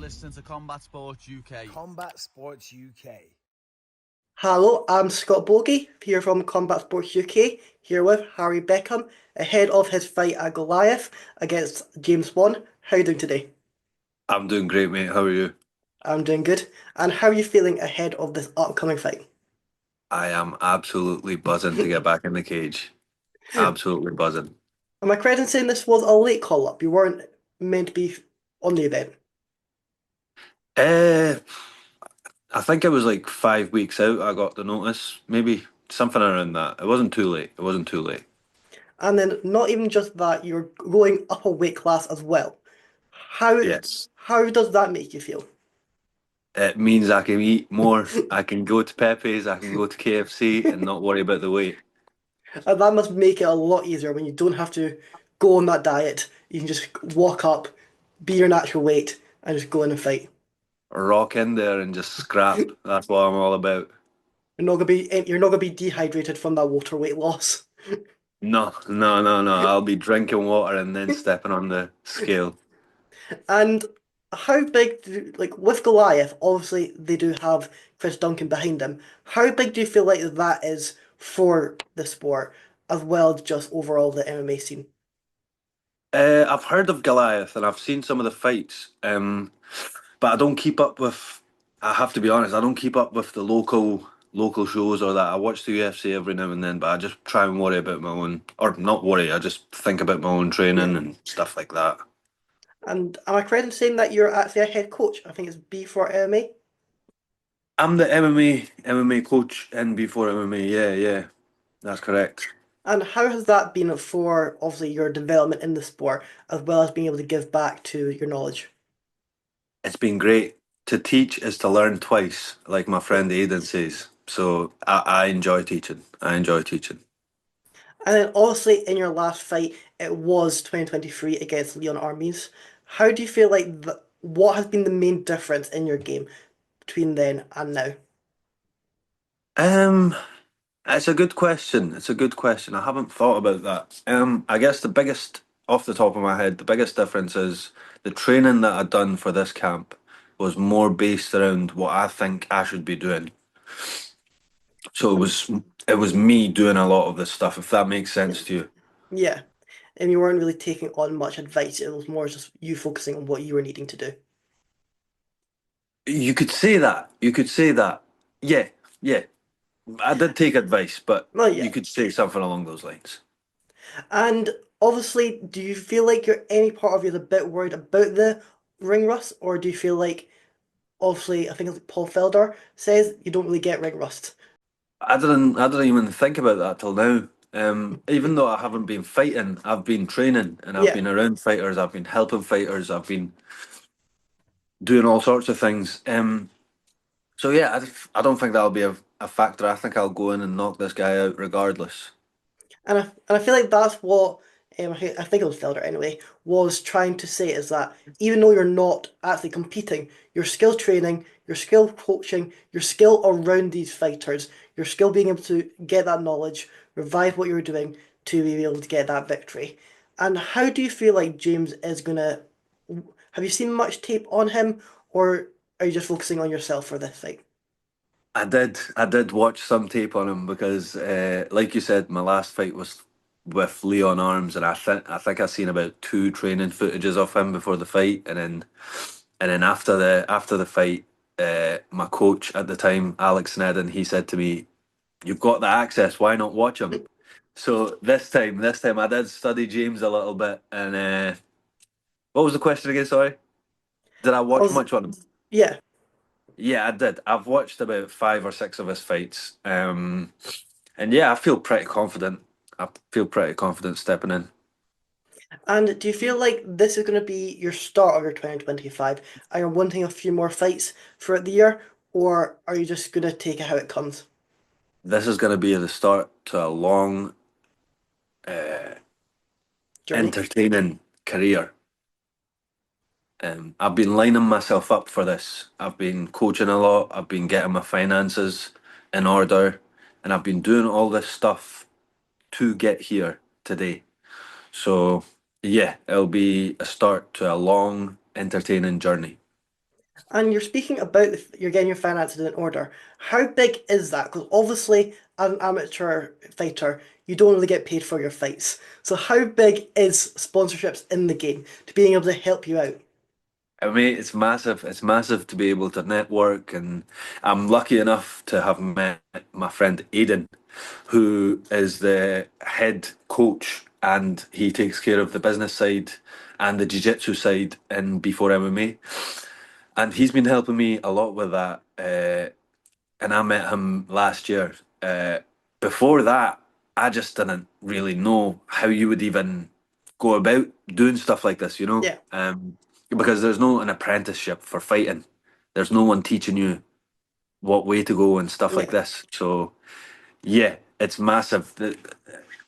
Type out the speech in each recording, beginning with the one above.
listening to Combat Sports UK. Combat Sports UK. Hello, I'm Scott Bogie, here from Combat Sports UK, here with Harry Beckham, ahead of his fight at Goliath against James Swann. How are you doing today? I'm doing great, mate. How are you? I'm doing good. And how are you feeling ahead of this upcoming fight? I am absolutely buzzing to get back in the cage. Absolutely buzzing. Am I correct in saying this was a late call-up? You weren't meant to be on the event? Uh, I think it was like 5 weeks out I got the notice. Maybe something around that. It wasn't too late. It wasn't too late. And then not even just that, you're going up a weight class as well. How Yes. how does that make you feel? It means I can eat more. I can go to Pepe's, I can go to KFC and not worry about the weight. And that must make it a lot easier when you don't have to go on that diet. You can just walk up, be your natural weight, and just go in and fight. Rock in there and just scrap. That's what I'm all about. You're not gonna be dehydrated from that water weight loss. No, no, no, no. I'll be drinking water and then stepping on the scale. And how big like with Goliath, obviously they do have Chris Duncan behind him. How big do you feel like that is for the sport, as well as just overall the MMA scene? I've heard of Goliath and I've seen some of the fights, but I don't keep up with. I have to be honest, I don't keep up with the local shows or that. I watch the UFC every now and then, but I just try and worry about my own, or not worry. I just think about my own Yeah. training and stuff like that. And am I correct in saying that you're actually a head coach? I think it's B for MMA. I'm the MMA coach in before MMA. Yeah, yeah, that's correct. And how has that been for obviously your development in the sport, as well as being able to give back to your knowledge? It's been great. To teach is to learn twice, like my Yeah. friend Aidan says. So I enjoy teaching. I enjoy teaching. And then obviously in your last fight, it was 2023 against Leon Armies. How do you feel like what has been the main difference in your game between then and now? Um, it's a good question. It's a good question. I haven't thought about that. I guess the biggest, off the top of my head, the biggest difference is the training that I'd done for this camp was more based around what I think I should be doing. So And it was me doing a lot of this stuff, if that makes yeah, sense to you. yeah. And you weren't really taking on much advice. It was more just you focusing on what you were needing to do. You could say that. You could say that. Yeah, yeah. I did take advice, but Well, you yeah. could say something along those lines. And obviously, do you feel like you're any part of you is a bit worried about the ring rust, or do you feel like obviously I think it's like Paul Felder says you don't really get ring rust? I didn't even think about that till now. Even though I haven't been fighting, I've been training and I've Yeah. been around fighters, I've been helping fighters, I've been doing all sorts of things. So yeah, I don't think that'll be a factor. I think I'll go in and knock this guy out regardless. And I feel like that's what I think it was Felder anyway was trying to say is that even though you're not actually competing, your skill training, your skill coaching, your skill around these fighters, your skill being able to get that knowledge, revise what you're doing to be able to get that victory. And how do you feel like James is gonna? Have you seen much tape on him, or are you just focusing on yourself for this fight? I did watch some tape on him because, like you said, my last fight was with Leon Arms, and I think I seen about two training footages of him before the fight, and then after the fight, my coach at the time, Alex Nedden, he said to me, "You've got the access. Why not watch him?" So this time I did study James a little bit, and what was the question again? Sorry, did I I watch was much on him? yeah. Yeah, I did. I've watched about five or six of his fights. And yeah, I feel pretty confident. I feel pretty confident stepping in. And do you feel like this is going to be your start of your 2025? Are you wanting a few more fights throughout the year, or are you just going to take it how it comes? This is going to be the start to a long, uh, Journey? entertaining career. I've been lining myself up for this. I've been coaching a lot. I've been getting my finances in order, and I've been doing all this stuff to get here today. So yeah, it'll be a start to a long, entertaining journey. And you're speaking about you're getting your finances in order. How big is that? Because obviously, as an amateur fighter, you don't really get paid for your fights. So how big is sponsorships in the game to being able to help you out? I mean, it's massive. It's massive to be able to network, and I'm lucky enough to have met my friend Aidan, who is the head coach, and he takes care of the business side and the jiu-jitsu side in Before MMA, and he's been helping me a lot with that. And I met him last year. Before that, I just didn't really know how you would even go about doing stuff like this, Yeah, because there's no an apprenticeship for fighting. There's no one teaching you what way to go and stuff like yeah, this. So yeah, it's massive. The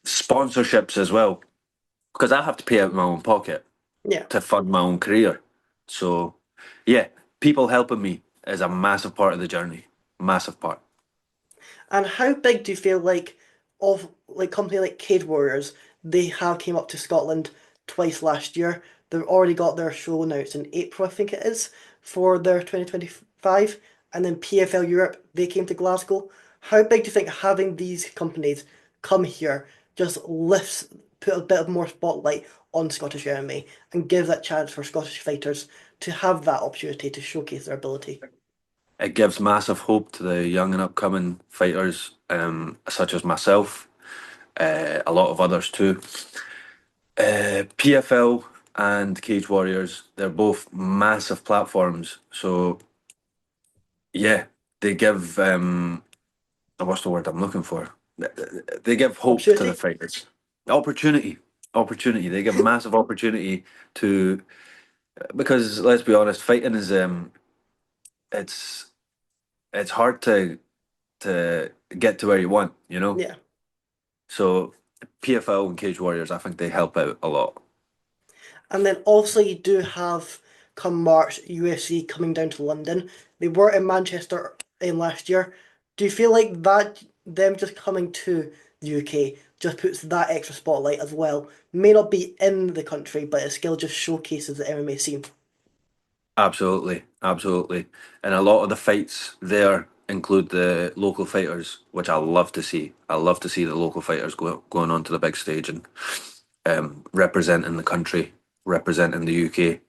sponsorships as well, because I have to pay out of my own pocket yeah. to fund my own career. So yeah, people helping me is a massive part of the journey. Massive part. And how big do you feel like of like company like Cage Warriors? They have came up to Scotland twice last year. They've already got their show now. It's in April, I think it is, for their 2025. And then PFL Europe, they came to Glasgow. How big do you think having these companies come here just lifts, put a bit of more spotlight on Scottish MMA and gives that chance for Scottish fighters to have that opportunity to showcase their ability? It gives massive hope to the young and upcoming fighters, such as myself, a lot of others too. PFL and Cage Warriors, they're both massive platforms. So yeah, they give what's the word I'm looking for? They give hope to the Opportunity? fighters. Opportunity, opportunity. They give massive opportunity to because let's be honest, fighting is it's it's hard to get to where you want, you know. Yeah. So PFL and Cage Warriors, I think they help out a lot. And then also you do have come March UFC coming down to London. They were in Manchester in last year. Do you feel like that them just coming to the UK just puts that extra spotlight as well? May not be in the country, but it still just showcases the MMA scene. Absolutely, absolutely. And a lot of the fights there include the local fighters, which I love to see. I love to see the local fighters going on to the big stage and representing the country, representing the UK.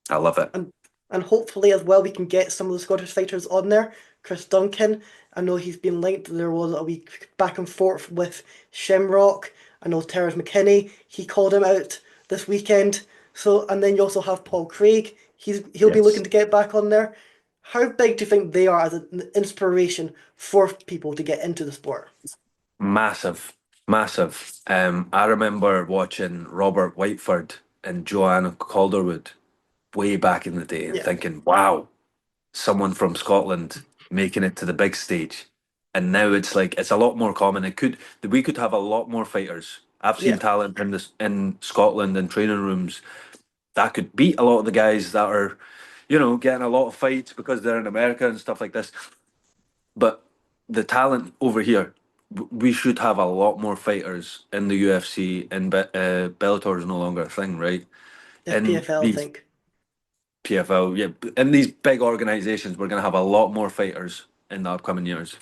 I love it. And and hopefully as well we can get some of the Scottish fighters on there. Chris Duncan, I know he's been linked. There was a wee back and forth with Shamrock. I know Terrence McKinney, he called him out this weekend. So and then you also have Paul Craig. He'll be looking Yes. to get back on there. How big do you think they are as an inspiration for people to get into the sport? Massive, massive. I remember watching Robert Whiteford and Joanna Calderwood way back in the day and Yeah, thinking, wow, someone from Scotland making it to the big stage. And now it's like it's a lot more common. We could have a lot more fighters. I've seen yeah, talent in Scotland in training rooms that could beat a lot of the guys that are, getting a lot of fights because they're in America and stuff like this. But the talent over here, we should have a lot more fighters in the UFC, and Bellator is no longer a thing, right? if In PFL, I these think. PFL, yeah, in these big organizations, we're going to have a lot more fighters in the upcoming years.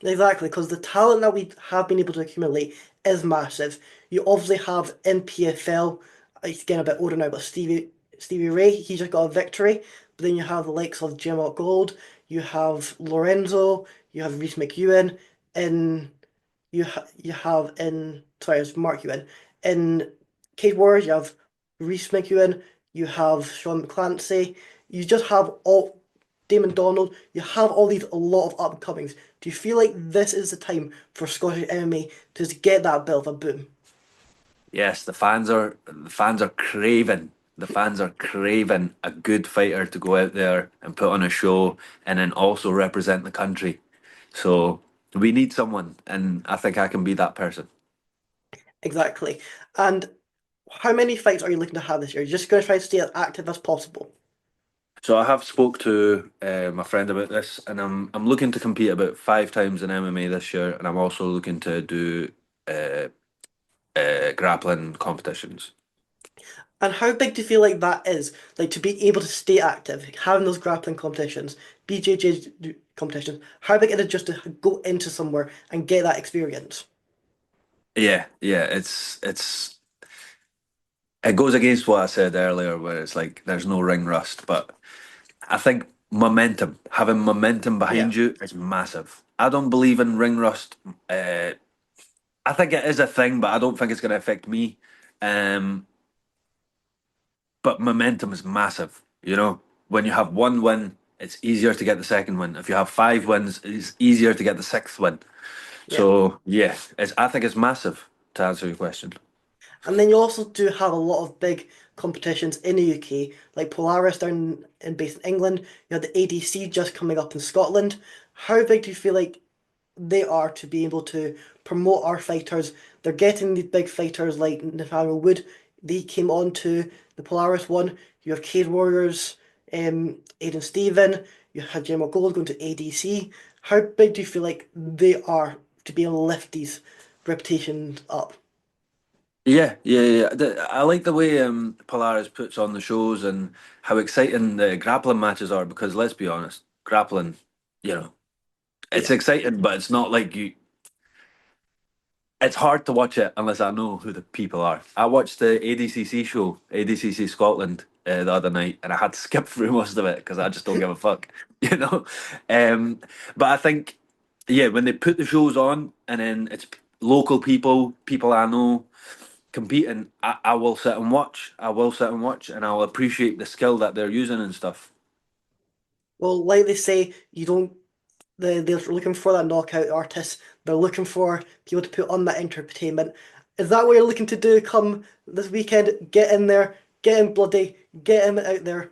Exactly, because the talent that we have been able to accumulate is massive. You obviously have in PFL, it's getting a bit older now, but Stevie Ray, he just got a victory. But then you have the likes of Jim Gold, you have Lorenzo, you have Reese McEwen, in you have in sorry, it's Mark Ewan. In Cage Warriors, you have Reese McEwen, you have Sean McClancy, you just have all Damon Donald, you have all these a lot of upcomings. Do you feel like this is the time for Scottish MMA to just get that bit of a boom? Yes, the fans are craving. The fans are craving a good fighter to go out there and put on a show and then also represent the country. So we need someone, and I think I can be that person. Exactly. And how many fights are you looking to have this year? You're just going to try to stay as active as possible. So I have spoke to my friend about this, and I'm looking to compete about 5 times in MMA this year, and I'm also looking to do uh, grappling competitions. And how big do you feel like that is? Like to be able to stay active, having those grappling competitions, BJJ competitions, how big is it just to go into somewhere and get that experience? Yeah, yeah, it goes against what I said earlier, where it's like there's no ring rust, but I think momentum, having momentum Yeah. behind you is massive. I don't believe in ring rust. Uh, I think it is a thing, but I don't think it's going to affect me. Um, but momentum is massive. You know, when you have one win, it's easier to get the second win. If you have five wins, it's easier to get the sixth win. Yeah. So yeah, I think it's massive to answer your question. And then you also do have a lot of big competitions in the UK, like Polaris down in based in England. You have the ADC just coming up in Scotland. How big do you feel like they are to be able to promote our fighters? They're getting these big fighters like Nathaniel Wood. They came on to the Polaris one. You have Cade Warriors, Aiden Stephen. You had Gemma Gold going to ADC. How big do you feel like they are to be able to lift these reputations up? Yeah, yeah, yeah. I like the way Polaris puts on the shows and how exciting the grappling matches are because let's be honest, grappling, you know, it's Yeah. exciting, but it's not like you. It's hard to watch it unless I know who the people are. I watched the ADCC show, ADCC Scotland, the other night, and I had to skip through most of it because I just don't give a fuck, you know. Um, but I think, yeah, when they put the shows on and then it's local people, people I know competing, I will sit and watch. I will sit and watch, and I'll appreciate the skill that they're using and stuff. Well, like they say, you don't. They're looking for that knockout artist. They're looking for people to put on that entertainment. Is that what you're looking to do come this weekend? Get in there, get him bloody, get him out there.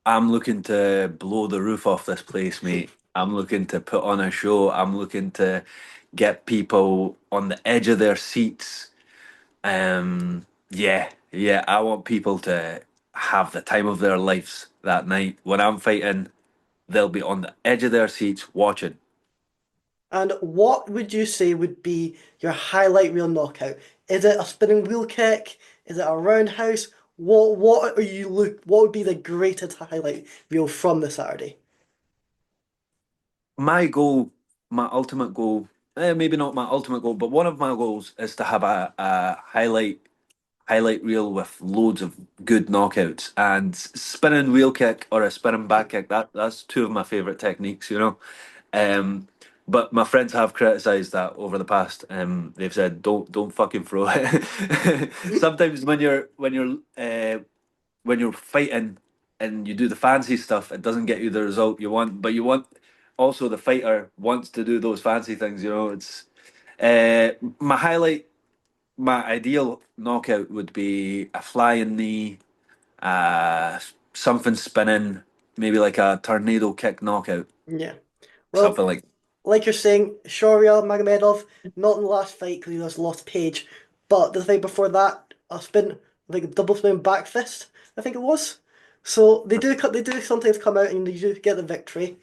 I'm looking to blow the roof off this place, mate. I'm looking to put on a show. I'm looking to get people on the edge of their seats. Yeah, yeah. I want people to have the time of their lives that night. When I'm fighting, they'll be on the edge of their seats watching. And what would you say would be your highlight reel knockout? Is it a spinning wheel kick? Is it a roundhouse? What are you look? What would be the greatest highlight reel from the Saturday? My goal, my ultimate goal, maybe not my ultimate goal, but one of my goals is to have a highlight reel with loads of good knockouts and spinning wheel kick or a spinning back kick. That's two of my favorite techniques, you know. Um, but my friends have criticised that over the past. They've said don't fucking throw it. Sometimes when you're fighting and you do the fancy stuff, it doesn't get you the result you want. But you want also the fighter wants to do those fancy things. You know, it's my highlight. My ideal knockout would be a flying knee, uh, something spinning, maybe like a tornado kick knockout, Yeah. Well, something like. like you're saying, Shoria Magomedov, not in the last fight because he just lost Page, but the fight before that, a spin, like a double spin back fist, I think it was. So they do sometimes come out and they do get the victory.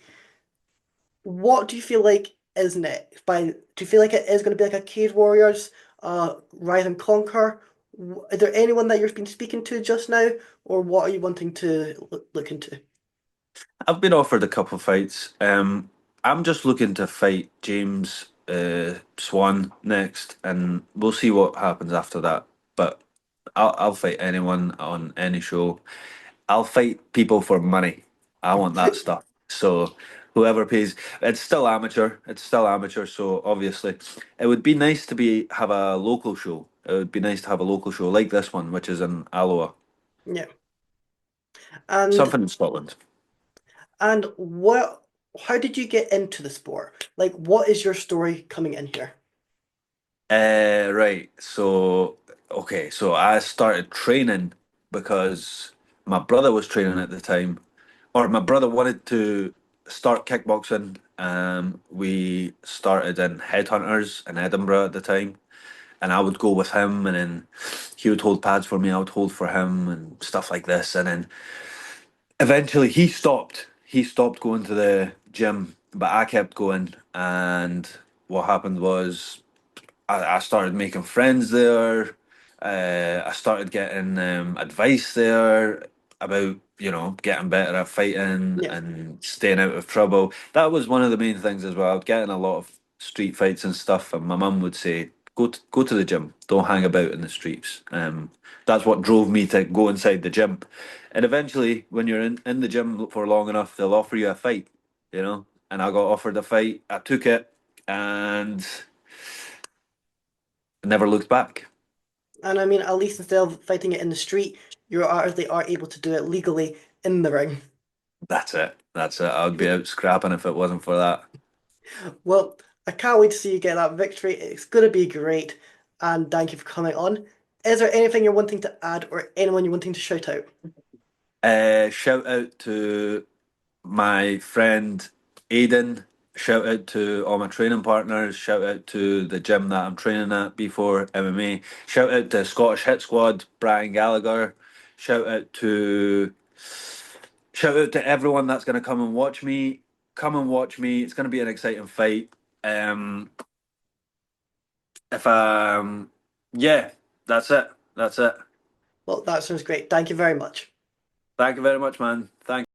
What do you feel like is next? Do you feel like it is going to be like a Cage Warriors, Rise and Conquer? Is there anyone that you've been speaking to just now, or what are you wanting to look into? I've been offered a couple of fights. I'm just looking to fight James Swann next, and we'll see what happens after that. But I'll fight anyone on any show. I'll fight people for money. I want that stuff. So whoever pays, it's still amateur. It's still amateur. So obviously, it would be nice to be have a local show. It would be nice to have a local show like this one, which is in Alloa, Yeah. And something in Scotland. And what, how did you get into the sport? Like, what is your story coming in here? Right. So, okay. So I started training because my brother was training at the time, or my brother wanted to start kickboxing. We started in Headhunters in Edinburgh at the time, and I would go with him, and then he would hold pads for me. I would hold for him, and stuff like this. And then eventually he stopped. He stopped going to the gym, but I kept going. And what happened was I started making friends there. I started getting advice there about, getting better at fighting Yeah. and staying out of trouble. That was one of the main things as well. Getting a lot of street fights and stuff, and my mum would say, go to the gym. Don't hang about in the streets." That's what drove me to go inside the gym. And eventually, when you're in the gym for long enough, they'll offer you a fight, And I got offered a fight. I took it and never looked back. And I mean, at least instead of fighting it in the street, they are able to do it legally in the ring. That's it. That's it. I would be out scrapping if it wasn't for that. Well, I can't wait to see you get that victory. It's going to be great. And thank you for coming on. Is there anything you're wanting to add or anyone you're wanting to shout out? Shout out to my friend Aidan. Shout out to all my training partners. Shout out to the gym that I'm training at before MMA. Shout out to Scottish Hit Squad, Brian Gallagher. Shout out to Shout out to everyone that's going to come and watch me. Come and watch me. It's going to be an exciting fight. Um, if Yeah, that's it. That's it. Well, that sounds great. Thank you very much. Thank you very much, man. Thank